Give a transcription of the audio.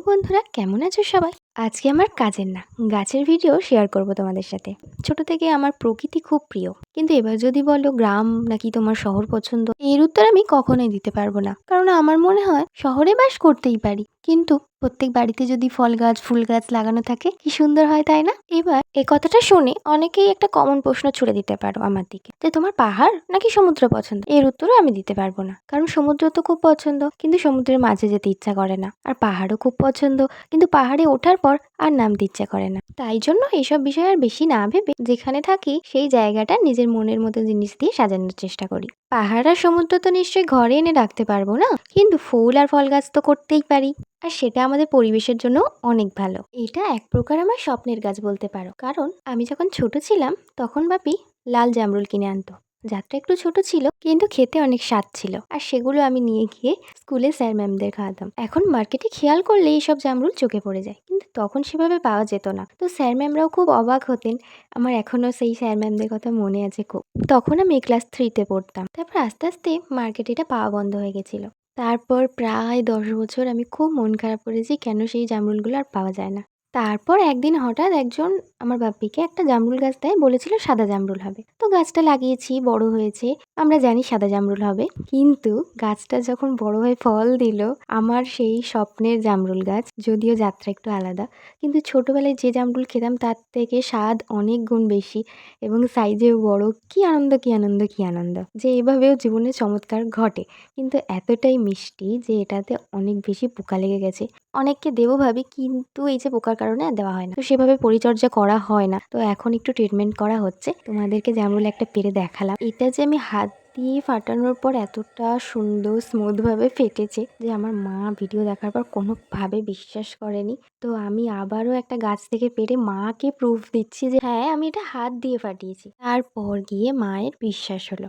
বন্ধুরা, কেমন আছো সবাই? আজকে আমার কাজের না, গাছের ভিডিও শেয়ার করব তোমাদের সাথে। ছোট থেকে আমার প্রকৃতি খুব প্রিয়, কিন্তু এবার যদি বলো গ্রাম নাকি তোমার শহর পছন্দ, এর উত্তর আমি কখনোই দিতে পারবো না। কারণ আমার মনে হয় শহরে বাস করতেই পারি, কিন্তু প্রত্যেক বাড়িতে যদি ফল গাছ ফুল গাছ লাগানো থাকে কি সুন্দর হয়, তাই না? এবার এই কথাটা শুনে অনেকেই একটা কমন প্রশ্ন ছুড়ে দিতে পারো আমার দিকে, যে তোমার পাহাড় নাকি সমুদ্র পছন্দ। এর উত্তরও আমি দিতে পারবো না, কারণ সমুদ্র তো খুব পছন্দ, কিন্তু সমুদ্রের মাঝে যেতে ইচ্ছা করে না। আর পাহাড়ও খুব পছন্দ, কিন্তু পাহাড়ে ওঠার পর আর নামতে ইচ্ছা করে না। তাই জন্য এইসব বিষয় আর বেশি না ভেবে যেখানে থাকি সেই জায়গাটা নিজের মনের মতো জিনিস দিয়ে সাজানোর চেষ্টা করি। পাহাড় আর সমুদ্র তো নিশ্চয়ই ঘরে এনে রাখতে পারবো না, কিন্তু ফুল আর ফল গাছ তো করতেই পারি। আর সেটা আমাদের পরিবেশের জন্য অনেক ভালো। এটা এক প্রকার আমার স্বপ্নের গাছ বলতে পারো, কারণ আমি যখন ছোট ছিলাম তখন বাপি লাল জামরুল কিনে আনতো। জাতটা একটু ছোট ছিল, কিন্তু খেতে অনেক স্বাদ ছিল, আর সেগুলো আমি নিয়ে গিয়ে স্কুলে স্যার ম্যামদের খাওয়াতাম। এখন মার্কেটে খেয়াল করলে এইসব জামরুল চোখে পড়ে যায়, কিন্তু তখন সেভাবে পাওয়া যেত না। তো স্যার ম্যামরাও খুব অবাক হতেন। আমার এখনো সেই স্যার ম্যামদের কথা মনে আছে খুব। তখন আমি ক্লাস 3-তে পড়তাম। তারপর আস্তে আস্তে মার্কেটে এটা পাওয়া বন্ধ হয়ে গেছিল। তারপর প্রায় 10 বছর আমি খুব মন খারাপ করেছি কেন সেই জামরুলগুলো আর পাওয়া যায় না। তারপর একদিন হঠাৎ একজন আমার বাপ্পিকে একটা জামরুল গাছ দেয়, বলেছিল সাদা জামরুল হবে। তো গাছটা লাগিয়েছি, বড় হয়েছে। আমরা জানি সাদা জামরুল হবে, কিন্তু গাছটা যখন বড় হয়ে ফল দিল, আমার সেই স্বপ্নের জামরুল গাছ, যদিও যাত্রা একটু আলাদা, কিন্তু ছোটবেলায় যে জামরুল খেতাম তার থেকে স্বাদ অনেক গুণ বেশি এবং সাইজেও বড়। কি আনন্দ, কি আনন্দ, কি আনন্দ যে এভাবেও জীবনে চমৎকার ঘটে। কিন্তু এতটাই মিষ্টি যে এটাতে অনেক বেশি পোকা লেগে গেছে। অনেককে দেবো ভাবি, কিন্তু এই যে পোকার কারণে আর দেওয়া হয় না। তো সেভাবে পরিচর্যা করা হয় না। তো এখন একটু ট্রিটমেন্ট করা হচ্ছে। তোমাদেরকে জামরুল একটা পেরে দেখালাম। এটা যে আমি হাত দিয়ে ফাটানোর পর এতটা সুন্দর স্মুথ ভাবে ফেটেছে যে আমার মা ভিডিও দেখার পর কোনোভাবে বিশ্বাস করেনি। তো আমি আবারও একটা গাছ থেকে পেরে মাকে প্রুফ দিচ্ছি যে হ্যাঁ, আমি এটা হাত দিয়ে ফাটিয়েছি। তারপর গিয়ে মায়ের বিশ্বাস হলো।